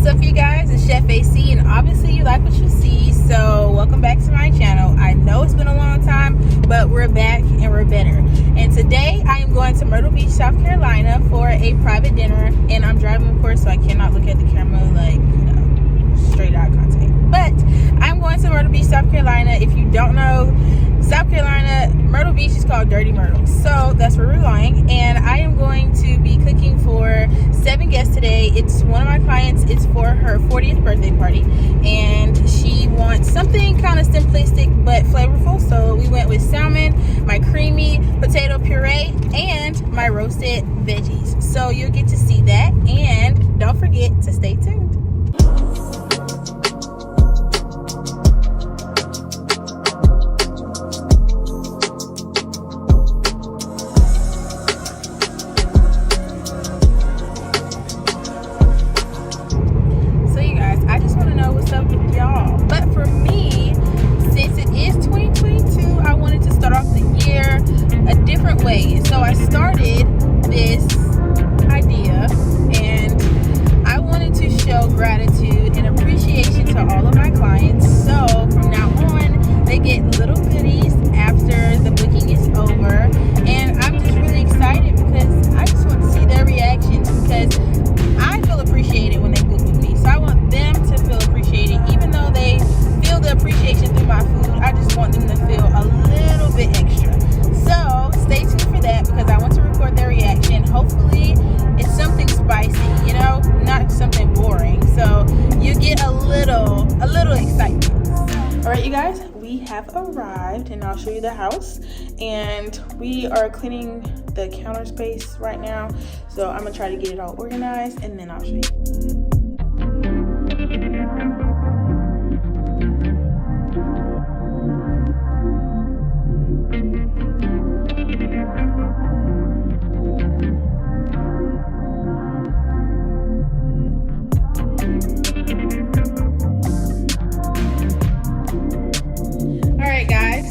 up, you guys? It's Chef AC, and obviously you like what you see, so welcome back to my channel. I know it's been a long time, but we're back and we're better. And today I am going to Myrtle Beach, South Carolina for a private dinner, and I'm driving, of course, so I cannot look at the camera like, you know, straight eye contact. But I'm going to Myrtle Beach, South Carolina. If you don't know, South Carolina, Myrtle Beach is called Dirty Myrtle, so that's where we're going. And I am going to be cooking for 7 guests today. It's one of my clients. It's for her 40th birthday party, and she wants something kind of simplistic but flavorful. So we went with salmon, my creamy potato puree, and my roasted veggies. So you'll get to see that, and don't forget to stay tuned. So I started this idea, and I wanted to show gratitude and appreciation to all of my clients. So from now on, they get little goodies after the booking is over, and I'm just really excited because I just want to see their reactions, because I feel appreciated when they book with me. So I want them to feel appreciated, even though they feel the appreciation through my food. I just want them to feel a little bit extra. So stay tuned for that, because I want to record their reaction. Hopefully it's something spicy, you know, not something boring. So you get a little excitement. All right, you guys, we have arrived, and I'll show you the house. And we are cleaning the counter space right now. So I'm gonna try to get it all organized, and then I'll show you.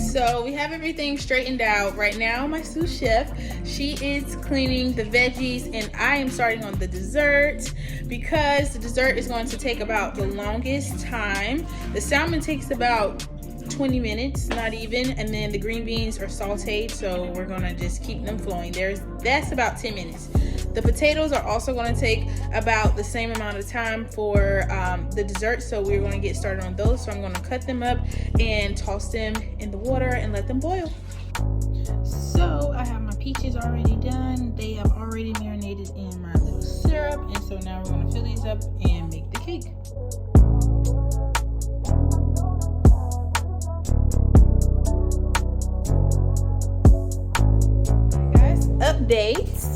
So we have everything straightened out. Right now, my sous chef, she is cleaning the veggies, and I am starting on the dessert, because the dessert is going to take about the longest time. The salmon takes about 20 minutes, not even, and then the green beans are sauteed, so we're gonna just keep them flowing. That's about 10 minutes. The potatoes are also going to take about the same amount of time for the dessert, so we're going to get started on those. So I'm going to cut them up and toss them in the water and let them boil. So I have my peaches already done. They have already marinated in my little syrup, and so now we're going to fill these up and make the cake. Guys, updates.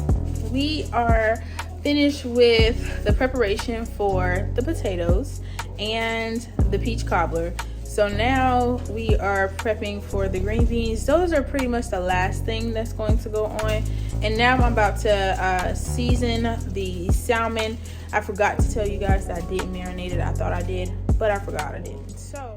We are finished with the preparation for the potatoes and the peach cobbler. So now we are prepping for the green beans. Those are pretty much the last thing that's going to go on. And now I'm about to season the salmon. I forgot to tell you guys that I didn't marinate it. I thought I did, but I forgot I didn't. So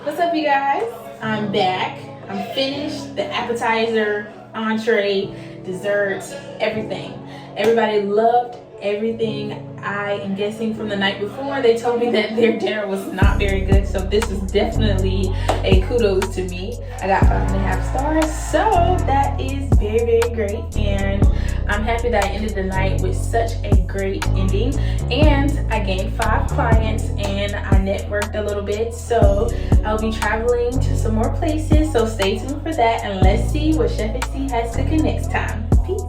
what's up, you guys? I'm back. I'm finished. The appetizer, entree, dessert, everything. Everybody loved everything. I am guessing from the night before, they told me that their dinner was not very good, so this is definitely a kudos to me. I got 5.5 stars, so that is very, very great, and I'm happy that I ended the night with such a great ending. And I gained 5 clients, and I networked a little bit, so I'll be traveling to some more places, so stay tuned for that, and let's see what Chef AC has cooking next time. Peace.